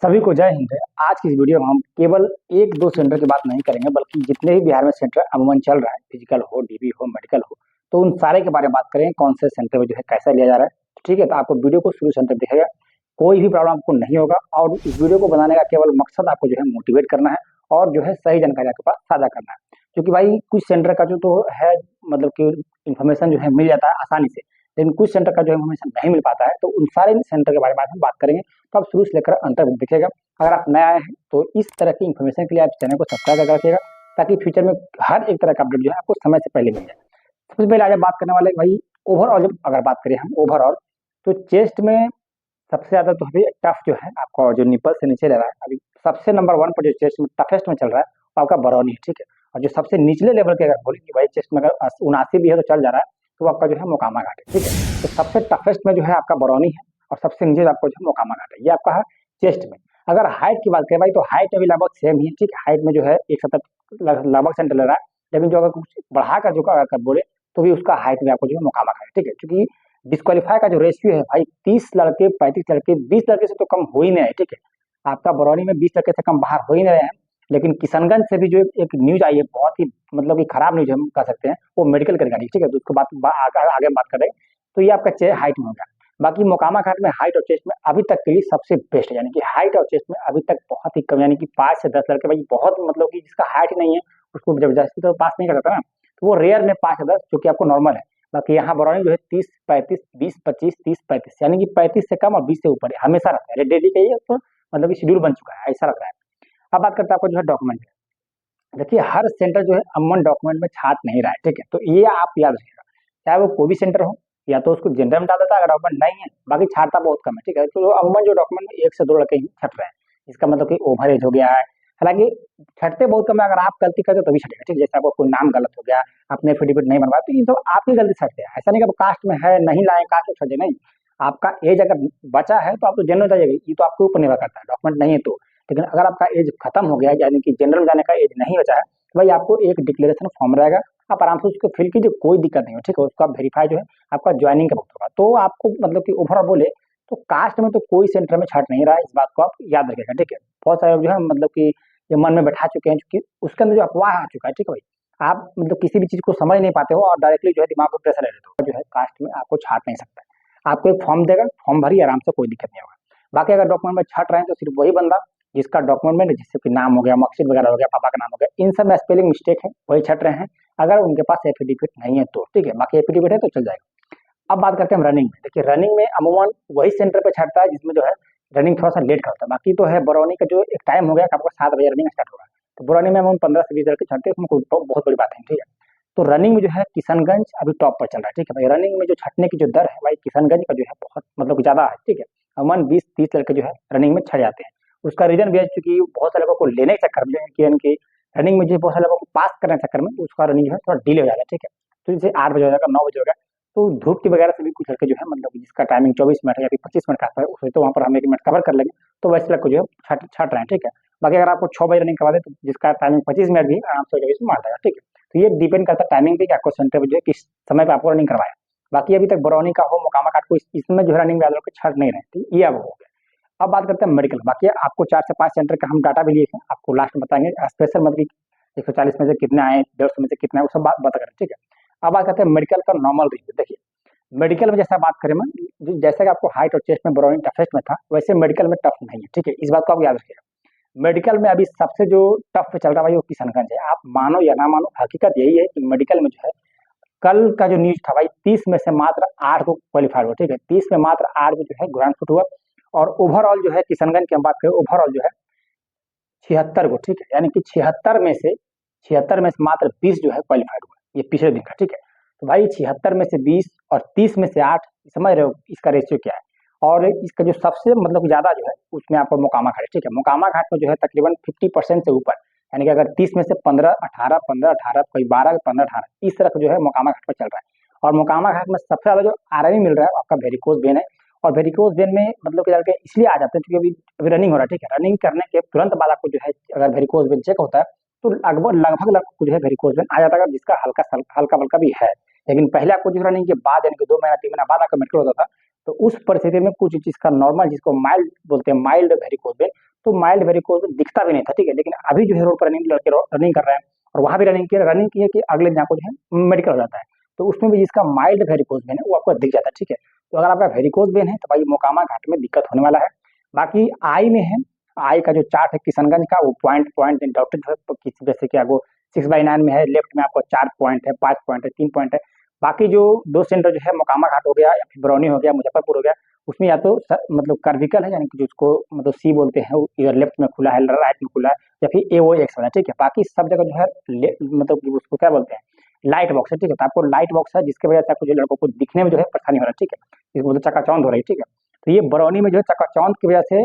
सभी को जय हिंद। आज की इस वीडियो में हम केवल एक दो सेंटर की बात नहीं करेंगे, बल्कि जितने भी बिहार में सेंटर अमूमन चल रहा है, फिजिकल हो, डीबी हो, मेडिकल हो, तो उन सारे के बारे में बात करेंगे। कौन से सेंटर में जो है कैसा लिया जा रहा है, ठीक है। तो आपको वीडियो को शुरू सेंटर दिखेगा, कोई भी प्रॉब्लम आपको नहीं होगा। और इस वीडियो को बनाने का केवल मकसद आपको जो है मोटिवेट करना है और जो है सही जानकारी आपके पास साझा करना है। क्योंकि भाई कुछ सेंटर का जो तो है, मतलब कि इन्फॉर्मेशन जो है मिल जाता है आसानी से, लेकिन कुछ सेंटर का जो इन्फॉर्मेशन नहीं मिल पाता है। तो उन सारे सेंटर के बारे में आज हम बात करेंगे। तो आप शुरू से लेकर अंत तक दिखेगा। अगर आप नया आए हैं तो इस तरह की इन्फॉर्मेशन के लिए आप चैनल को सब्सक्राइब करके रखिएगा, ताकि फ्यूचर में हर एक तरह का अपडेट जो है आपको समय से पहले मिल जाए। सबसे पहले आज बात करने वाले भाई ओवरऑल, जब अगर बात करें हम ओवरऑल, तो चेस्ट में सबसे ज्यादा तो अभी टफ जो है आपका जो निपल से नीचे ले रहा है, अभी सबसे नंबर वन पर जो चेस्ट में टफेस्ट में चल रहा है वो आपका बरौनी है, ठीक है। और जो सबसे निचले लेवल के अगर बोले कि भाई चेस्ट में अगर 79 भी है तो चल जा रहा है, तो वो आपका जो है मोकामा घाट है, ठीक है। तो सबसे टफेस्ट में जो है आपका बरौनी है और सबसे नीचे आपको जो है मोकामा घाट है, ये आपका है चेस्ट में। अगर हाइट की बात करें भाई, तो हाइट में भी लगभग सेम ही है, ठीक है। हाइट में जो है 170 लगभग सेंटर ले रहा है, लेकिन जो अगर कुछ बढ़ाकर जो अगर बोले तो भी उसका हाइट में आपको जो है मोकामा घाट है, ठीक है। क्योंकि डिस्क्वालीफाई का जो रेशियो है भाई, 30 लड़के 35 लड़के 20 लड़के से तो कम हो ही नहीं है, ठीक है। आपका बरौनी में 20 लड़के से कम बाहर हो ही नहीं रहे हैं। लेकिन किशनगंज से भी जो एक न्यूज आई है, बहुत ही मतलब कि खराब न्यूज हम कह सकते हैं, वो मेडिकल की रिगार्डिंग, ठीक है। तो उसको आगे बात करें। तो ये आपका चेस्ट हाइट में होगा। बाकी मोकामा घाट में हाइट और चेस्ट में अभी तक के लिए सबसे बेस्ट है, यानी कि हाइट और चेस्ट में अभी तक बहुत ही कम, यानी कि 5 से 10 लड़के भाई, बहुत मतलब कि जिसका हाइट ही नहीं है उसको जबरदस्ती तो पास नहीं कर सकता ना। तो वो रेयर में 5 से 10 जो कि आपको नॉर्मल है। बाकी यहाँ बरौनी जो है 30 35 20 25 30 35, यानी कि 35 से कम और 20 से ऊपर है, हमेशा रहता है, डेली का ये तो मतलब कि शेड्यूल बन चुका है, ऐसा लग रहा है। अब बात करते हैं आपको जो है डॉक्यूमेंट। देखिए हर सेंटर जो है अमन डॉक्यूमेंट में छाट नहीं रहा है, ठीक है। तो ये आप याद रखिएगा, चाहे वो कोई भी सेंटर हो, या तो उसको जनरल में डाल देता है अगर डॉक्यूमेंट नहीं है, बाकी छाटता बहुत कम है, ठीक है। तो अमन जो डॉक्यूमेंट में 1 से 2 लड़के ही छट रहे हैं, इसका मतलब कि ओवर एज हो गया है। हालांकि छटते बहुत कम है, अगर आप गलती करते हो तभी छटेगा, ठीक है। जैसे आपको कोई नाम गलत हो गया, आपने एफिडेविट नहीं बनवाया, तो ये तो आपकी गलती छटते हैं। ऐसा नहीं कि कास्ट में है नहीं लाए, कास्ट में छटे नहीं। आपका एज अगर बचा है तो आप तो जनरल जाइएगा, ये तो आपके ऊपर निर्भर करता है, डॉक्यूमेंट नहीं है तो। लेकिन अगर आपका एज खत्म हो गया, यानी कि जनरल में जाने का एज नहीं बचा है, तो भाई आपको एक डिक्लेरेशन फॉर्म रहेगा, आप आराम से उसको फिल कीजिए, कोई दिक्कत नहीं हो, ठीक है। उसका वेरीफाई जो है आपका ज्वाइनिंग का वक्त होगा। तो आपको मतलब कि ओवरऑल बोले तो कास्ट में तो कोई सेंटर में छट नहीं रहा है, इस बात को आप याद रखिएगा, ठीक है। बहुत सारे जो है मतलब कि ये मन में बैठा चुके हैं, क्योंकि उसके अंदर जो अफवाह आ चुका है, ठीक है भाई। आप मतलब किसी भी चीज को समझ नहीं पाते हो और डायरेक्टली जो है दिमाग को प्रेशर ले लेते हो, जो है कास्ट में आपको छाट नहीं सकता। आपको एक फॉर्म देगा, फॉर्म भरिए आराम से, कोई दिक्कत नहीं होगा। बाकी अगर डॉक्यूमेंट में छट रहे हैं तो सिर्फ वही बंदा जिसका डॉक्यूमेंट में जैसे कि नाम हो गया, मार्कशीट वगैरह हो गया, पापा का नाम हो गया, इन सब में स्पेलिंग मिस्टेक है, वही छट रहे हैं। अगर उनके पास एफिडेविट नहीं है तो, ठीक है। बाकी एफिडेविट है तो चल जाएगा। अब बात करते हैं हम रनिंग में। देखिए रनिंग में अमूमन वही सेंटर पे छटता है जिसमें जो है रनिंग थोड़ा सा लेट का होता है। बाकी तो है बरौनी का जो एक टाइम हो गया कि आपको 7 बजे रनिंग स्टार्ट होगा, तो बरौनी में हम 15 से 20 लड़के छटते हैं, उसमें कोई बहुत बड़ी बात नहीं, ठीक है। तो रनिंग में जो है किशनगंज अभी टॉप पर चल रहा है, ठीक है भाई। रनिंग में जो छटने की जो दर है भाई, किशनगंज का जो है बहुत मतलब ज्यादा है, ठीक है। अमूमन 20 30 लड़के जो है रनिंग में छट जाते हैं। उसका रीजन भी है क्योंकि बहुत सारे लोगों को लेने के चक्कर में कि उनकी रनिंग में जो बहुत सारे लोगों को पास करने के चक्कर में उसका रनिंग जो है थोड़ा डिले हो जाता है, ठीक है। तो जैसे 8 बजे हो जाएगा, 9 बजे हो गया, तो धूप की वगैरह से भी कुछ लड़के जो है मतलब कि जिसका टाइमिंग 24 मिनट है या फिर 25 मिनट का आता है, उसमें तो वहाँ पर हम 1 मिनट कवर कर लेंगे, तो वैसे लड़के जो है छट छट रहे हैं, ठीक है। बाकी अगर आपको 6 बजे रनिंग करवा दे तो जिसका टाइमिंग 25 मिनट भी आराम से 24 में मार देगा, ठीक है। तो ये डिपेंड करता है टाइमिंग पे कि आपको सेंटर पे जो है किस समय पे आपको रनिंग करवाया। बाकी अभी तक बरौनी का हो, मोकामा का को इसमें जो है रनिंग वालों के छट नहीं रहे, ठीक है? ये अब हो गया। अब बात करते हैं मेडिकल। बाकी आपको 4 से 5 सेंटर का हम डाटा भी लिए हैं, आपको लास्ट में बताएंगे स्पेशल मतलब कि 140 में से कितने आए, 150 में से कितने आए, वो सब बात बता करें, ठीक है। अब बात करते हैं मेडिकल का नॉर्मल रिव्यू। देखिए मेडिकल में जैसा बात करें, जैसा कि आपको हाइट और चेस्ट में बरौनी टफेस्ट में था, वैसे मेडिकल में टफ नहीं है, ठीक है। इस बात को आप याद रखिएगा। मेडिकल में अभी सबसे जो टफ पे चल रहा है भाई वो किशनगंज है। आप मानो या ना मानो, हकीकत यही है कि मेडिकल में जो है कल का जो न्यूज था भाई, 30 में से मात्र 8 को क्वालिफाई हुआ, ठीक है। 30 में मात्र 8 में जो है ग्राउंड फुट हुआ। और ओवरऑल जो है किशनगंज की हम बात करें, ओवरऑल जो है 76 को, ठीक है। यानी कि 76 में से मात्र 20 जो है क्वालिफाइड हुआ, ये पिछले दिन का, ठीक है। तो भाई 76 में से 20 और 30 में से 8, समझ रहे हो इसका रेशियो क्या है। और इसका जो सबसे मतलब ज्यादा जो है उसमें आपको मोकामा घाट है, ठीक है। मोकामा घाट में जो है तकरीबन 50% से ऊपर, यानी कि अगर 30 में से 15 18 15 18, कोई 12 15 18, इस तरह जो है मोकामा घाट पर चल रहा है। और मोकामा घाट में सबसे ज्यादा जो आरएमई मिल रहा है आपका वेरिकोज वेन है। और वेरिकोज वेन में मतलब कि लड़के इसलिए आ जाते हैं क्योंकि अभी रनिंग हो रहा है, ठीक है। रनिंग करने के तुरंत बाद आपको जो है अगर वेरिकोज वेन चेक होता है तो लगभग लगभग लगभग जो है वेरिकोज वेन आ जाता है, जिसका हल्का हल्का भी है। लेकिन पहले आपको जो रनिंग के बाद यानी कि 2 महीना 3 महीना बाद आपका मेडिकल होता था, तो उस परिस्थिति में कुछ चीज का नॉर्मल, जिसको माइल्ड बोलते हैं, माइल्ड वेरिकोज वेन, तो माइल्ड वेरिकोज दिखता भी नहीं था, ठीक है। लेकिन अभी जो है रोड पर रनिंग लड़के रनिंग कर रहे हैं, और वहां भी रनिंग की है कि अगले दिन आपको जो है मेडिकल हो जाता है, तो उसमें भी जिसका माइल्ड वेरिकोज वेन है वो आपको दिख जाता है, ठीक है। तो अगर आपका वेरिकोज वेन है तो भाई मोकामा घाट में दिक्कत होने वाला है। बाकी आई में है, आई का जो चार्ट है किशनगंज का, वो पॉइंट पॉइंट डॉक्टर जो है तो किसी जैसे कि आपको 6/9 में है, लेफ्ट में आपको 4 पॉइंट है, 5 पॉइंट है, 3 पॉइंट है। बाकी जो 2 सेंटर जो है मोकामा घाट हो गया या फिर बरौनी हो गया, मुजफ्फरपुर हो गया, उसमें या तो मतलब कर्विकल है, यानी कि जिसको मतलब सी बोलते हैं, वो इधर लेफ्ट में खुला है, राइट में खुला है, या फिर AOX वाला, ठीक है। बाकी सब जगह जो है मतलब कि उसको क्या बोलते हैं, लाइट बॉक्स है, ठीक है। तो आपको लाइट बॉक्स है जिसकी वजह से आपको जो लड़कों को दिखने में जो है परेशानी हो रहा है, ठीक है, इसको मतलब चकाचौंध हो रही है, ठीक है। तो ये बरौनी में जो है चकाचौंध की वजह से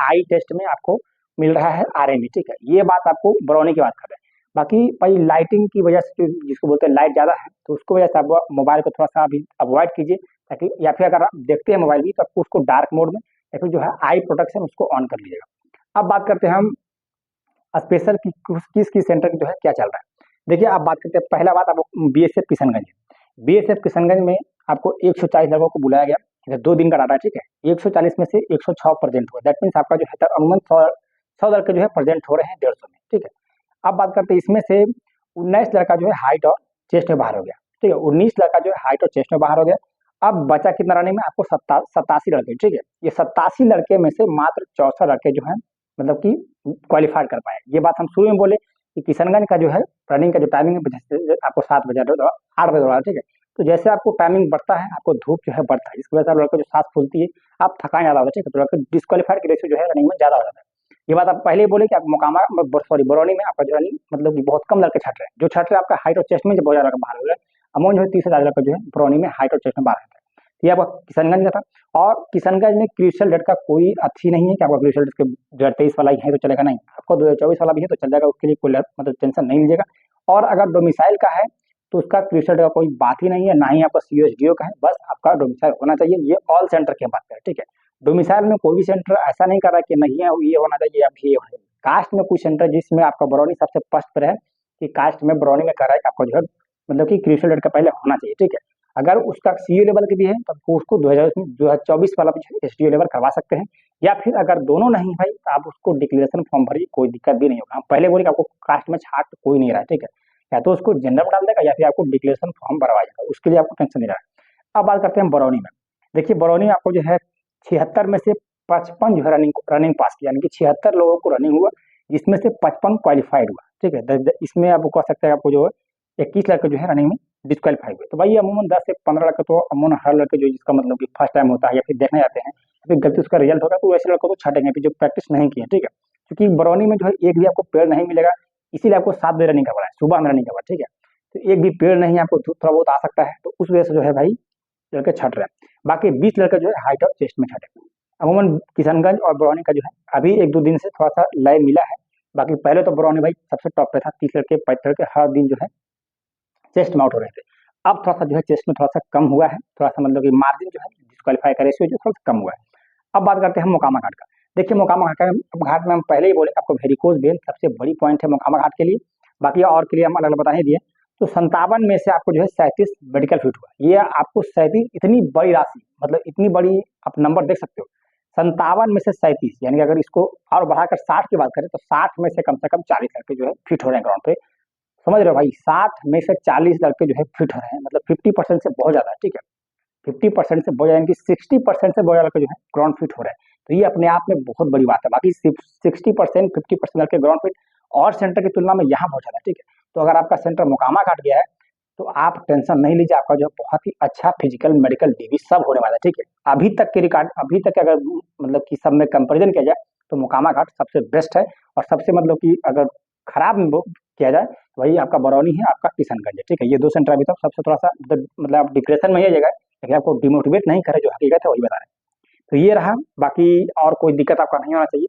आई टेस्ट में आपको मिल रहा है RME, ठीक है। ये बात आपको बरौनी की बात कर रहे हैं। बाकी भाई लाइटिंग की वजह से जिसको बोलते हैं लाइट ज़्यादा है, तो उसको वजह से आप मोबाइल को थोड़ा सा अभी अवॉइड कीजिए, ताकि या फिर अगर आप देखते हैं मोबाइल भी तो आपको उसको डार्क मोड में या फिर जो है आई प्रोटेक्शन उसको ऑन कर लीजिएगा। अब बात करते हैं हम स्पेशल की किस किस सेंटर की जो है क्या चल रहा है। देखिए आप बात करते हैं, पहला बात आपको BSF किशनगंज, BSF किशनगंज में आपको 140 लोगों को बुलाया गया। इधर 2 दिन का डाटा है, ठीक है। 140 में से 106 प्रेजेंट हुआ, दैट मीन्स आपका जो है अमूमन 100 लड़के जो है प्रेजेंट हो रहे हैं 150 में, ठीक है। अब बात करते हैं इसमें से 19 लड़का जो है हाइट और चेस्ट में बाहर हो गया, ठीक है। 19 लड़का जो है हाइट और चेस्ट में बाहर हो गया। अब बचा कितना रनिंग में, आपको 87 लड़के, ठीक है। ये 87 लड़के में से मात्र 64 लड़के जो है मतलब कि क्वालिफाइड कर पाए। ये बात हम शुरू में बोले कि किशनगंज का जो है रनिंग का जो टाइमिंग है जैसे आपको 7 बजे 8 बजे दौड़ा, ठीक है। तो जैसे आपको टाइमिंग बढ़ता है, आपको धूप जो है बढ़ता है, इसकी वजह से आप लड़के जो सांस फूलती है, आप थकान ज़्यादा होता है, ठीक है। तो लड़के डिस्क्वालीफाइड की रेशियो जो है रनिंग में ज़्यादा हो जाता है। ये बात आप पहले ही बोले कि आप मोकामा सॉरी बरौनी में आपका जो रनिंग मतलब कि बहुत कम लड़के छट रहे हैं, जो छट रहे हैं आपका हाइट और चेस्ट में जो बहुत ज़्यादा बाहर हो रहा है। अमूमन जो है 30 से ज़्यादा लड़का जो है बरौनी में हाइट और चेस्ट में बाहर रहता है। ये आपका किशनगंज का था। और किशनगंज में क्रूशियल डेट का कोई अच्छी नहीं है कि आपका क्रूशियल डेट के 2023 वाला ही है तो चलेगा, नहीं, आपको 2024 वाला भी है तो चल जाएगा, उसके लिए कोई मतलब टेंशन नहीं लीजिएगा। और अगर डोमिसाइल का है तो उसका क्रूशियल डेट का कोई बात ही नहीं है, ना ही आपका COSDO का है, बस आपका डोमिसाइल होना चाहिए। ये ऑल सेंटर की बात करें, ठीक है। डोमिसाइल में कोई भी सेंटर ऐसा नहीं कर रहा कि नहीं है ये होना चाहिए, अब ये है। कास्ट में कुछ सेंटर जिसमें आपका बरौनी सबसे फर्स्ट पर है कि कास्ट में बरौनी में कर रहा है कि आपको जो है मतलब कि क्रूशियल डेट का पहले होना चाहिए, ठीक है। अगर उसका CO लेवल की भी है तो आपको उसको 2024 वाला भी SDO लेवल करवा सकते हैं, या फिर अगर दोनों नहीं भाई तो आप उसको डिक्लेरेशन फॉर्म भरिए, कोई दिक्कत भी नहीं होगा। हम पहले बोले कि आपको कास्ट में छाट कोई नहीं रहा है, ठीक है। या तो उसको जनरल में डाल देगा या फिर आपको डिक्लेरेशन फॉर्म भरवाएगा, उसके लिए आपको टेंशन नहीं रहा है। अब बात करते हैं बरौनी में। देखिए बरौनी में आपको जो है 76 में से 55 जो है रनिंग पास किया, यानी कि 76 लोगों को रनिंग हुआ, जिसमें से 55 क्वालिफाइड हुआ, ठीक है। इसमें आपको कह सकते हैं आपको जो है 21 लड़के जो है रनिंग में डिस्क्वालीफाई हुए। तो भाई अमूमन 10 से 15 लड़के तो अमूमन हर लड़के जो जिसका मतलब कि फर्स्ट टाइम होता है या फिर देखने जाते हैं, फिर गलती उसका रिजल्ट होगा, तो वैसे लड़कों को छटेंगे फिर जो प्रैक्टिस नहीं किए, ठीक है। क्योंकि बरौनी में जो है एक भी आपको पेड़ नहीं मिलेगा, इसीलिए आपको 7 बजे रनिंग करवाना है, सुबह में रनिंग करवाना, ठीक है। तो एक भी पेड़ नहीं आपको थोड़ा बहुत आ सकता है, तो उस वजह से जो है भाई लड़के छट रहे हैं। बाकी 20 लड़के जो है हाइट और चेस्ट में छटे। अमूमन किशनगंज और बरौनी का जो है अभी 1-2 दिन से थोड़ा सा लय मिला है। बाकी पहले तो बरौनी भाई सबसे टॉप पे था, 30 लड़के 35 लड़के हर दिन जो है चेस्ट में आउट हो रहे थे। अब थोड़ा सा जो है चेस्ट में थोड़ा सा कम हुआ है, थोड़ा सा मतलब कि मार्जिन जो है डिस्क्वालीफाई का रेशियो जो थोड़ा सा कम हुआ है। अब बात करते हैं मोकामा घाट का। देखिए मोकामा घाट में हम पहले ही बोले आपको वेरिकोज वेन सबसे बड़ी पॉइंट है मोकामा घाट के लिए, बाकी और के लिए हम अलग अलग बता ही दिए। तो 57 में से आपको जो है 37 मेडिकल फिट हुआ। ये आपको 37 इतनी बड़ी राशि, मतलब इतनी बड़ी आप नंबर देख सकते हो, 57 में से 37, यानी कि अगर इसको और बढ़ाकर 60 की बात करें तो 60 में से कम 40 लड़के जो है फिट हो रहे हैं ग्राउंड पे। समझ रहे हो भाई, 60 में से 40 लड़के जो है फिट हो रहे हैं, मतलब 50% से बहुत ज्यादा है, ठीक है। 50% से बहुत ज्यादा, यानी कि 60% से बहुत ज्यादा लड़के जो है ग्राउंड फिट हो रहे हैं। तो ये अपने आप में बहुत बड़ी बात है। बाकी 60% 50% लड़के ग्राउंड फिट और सेंटर की तुलना में यहाँ बहुत ज्यादा, ठीक है। तो अगर आपका सेंटर मोकामा काट गया है तो आप टेंशन नहीं लीजिए, आपका जो बहुत ही अच्छा फिजिकल मेडिकल DB सब होने वाला है, ठीक है। अभी तक के रिकॉर्ड, अभी तक अगर मतलब कि सब में कंपेरिजन किया जाए तो मोकामा घाट सबसे बेस्ट है। और सबसे मतलब कि अगर खराब किया जाए तो वही आपका बरौनी है, आपका किशनगंज है, ठीक है। ये 2 सेंटर अभी तक सबसे थोड़ा सा मतलब आप डिप्रेशन में ही जगह, लेकिन आपको डिमोटिवेट नहीं करे, जो हकीकत है वही बता रहे हैं। तो ये रहा, बाकी और कोई दिक्कत आपका नहीं होना चाहिए।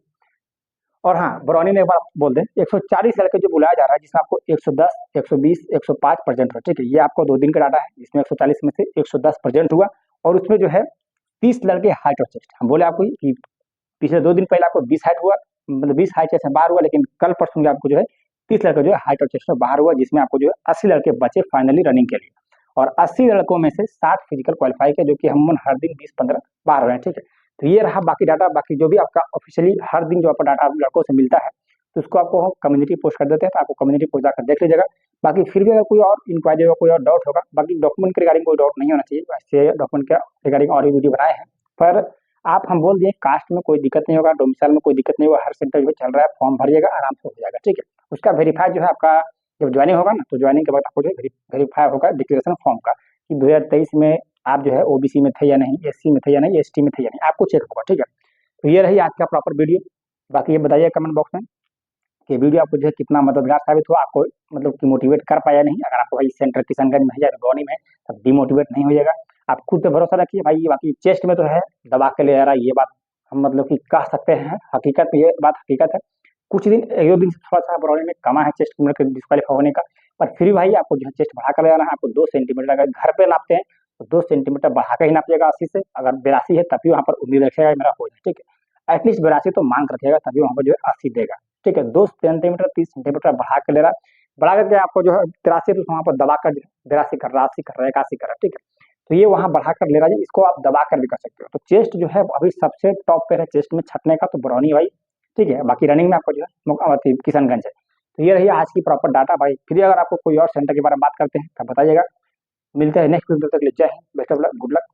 और हाँ, बरौनी में एक बार बोल दें, 140 लड़के जो बुलाया जा रहा है, जिसमें आपको 110, 120, 105 प्रेजेंट हो, ठीक है। ये आपको 2 दिन का डाटा है, जिसमें 140 में से 110 प्रेजेंट हुआ। और उसमें जो है 30 लड़के हाइट और चेस्ट, हम बोले आपको कि पिछले 2 दिन पहले आपको 20 हाइट हुआ, मतलब 20 हाइट चेस्ट में बाहर हुआ, लेकिन कल परसों में आपको जो है 30 लड़के जो है हाइट और चेस्ट में बाहर हुआ, जिसमें आपको जो है 80 लड़के बचे फाइनली रनिंग के लिए। और 80 लड़कों में से 60 फिजिकल क्वालिफाई के, जो कि हम हर दिन 20-15 बाहर हो रहे हैं, ठीक है। तो ये रहा बाकी डाटा। बाकी जो भी आपका ऑफिशियली हर दिन जो आपका डाटा लड़कों से मिलता है, तो उसको आपको कम्युनिटी पोस्ट कर देते हैं, तो आपको कम्युनिटी पोस्ट जाकर देख लीजिएगा। बाकी फिर भी अगर कोई और इंक्वायरी होगा, कोई और डाउट होगा, बाकी डॉक्यूमेंट के रिगार्डिंग कोई डाउट नहीं होना चाहिए, वैसे डॉक्यूमेंट के रिगार्डिंग और भी वीडियो बनाए हैं। पर आप हम बोल दिए कास्ट में कोई दिक्कत नहीं होगा, डोमिसाइल में कोई दिक्कत नहीं होगा, हर सेंटर जो चल रहा है फॉर्म भरिएगा, आराम से हो जाएगा, ठीक है। उसका वेरीफाई जो है आपका जब ज्वाइनिंग होगा ना, तो ज्वाइनिंग के बाद आपको जो है वेरीफाई होगा डिक्लेरेशन फॉर्म का, कि 2023 में आप जो है ओबीसी में थे या नहीं, एससी में थे या नहीं, एसटी में थे या नहीं, आपको चेक होगा, ठीक है। तो ये रही आज का प्रॉपर वीडियो। बाकी ये बताइए कमेंट बॉक्स में कि वीडियो आपको जो है कितना मददगार साबित हुआ, आपको मतलब कि मोटिवेट कर पाया नहीं। अगर आपको भाई सेंटर किशनगंज में है या बरौनी में, तब डिमोटिवेट नहीं हो जाएगा। आप खुद पे भरोसा रखिए भाई। ये बाकी चेस्ट में तो है दबा के ले आ रहा है, ये बात हम मतलब कि कह सकते हैं, हकीकत ये बात हकीकत है। कुछ दिन एक दो दिन से थोड़ा सा बरौनी में कमा है चेस्ट में डिस्क्वालीफाई होने का, पर फिर भी भाई आपको जो है चेस्ट बढ़ा कर ले आना है। आपको 2 सेंटीमीटर अगर घर पे नापते हैं तो 2 सेंटीमीटर बढ़ा कर ही नापिएगा 80 से। अगर 82 है तभी वहाँ पर उम्मीद रखिएगा मेरा हो जाए, ठीक है। एटलीस्ट 82 तो मांग रखिएगा, तभी वहाँ पर जो है 80 देगा, ठीक है। 2 सेंटीमीटर 30 सेंटीमीटर बढ़ा के ले रहा है, बढ़ा करके आपको जो है 83 तो वहाँ पर दबा कर 82 कर रहा, 80 कर रहा है, 81 कर रहा है, ठीक है। तो ये वहाँ बढ़ा कर ले रहा है, इसको आप दबा कर भी कर सकते हो। तो चेस्ट जो है अभी सबसे टॉप पे है चेस्ट में छटने का, तो बरौनी भाई, ठीक है। बाकी रनिंग में आपको जो है किशनगंज है। तो ये रही आज की प्रॉपर डाटा भाई। फिर अगर आपको कोई और सेंटर के बारे में बात करते हैं तब बताइएगा। मिलते हैं नेक्स्ट वीडियो, तक ले जय Hind, best of luck, good luck.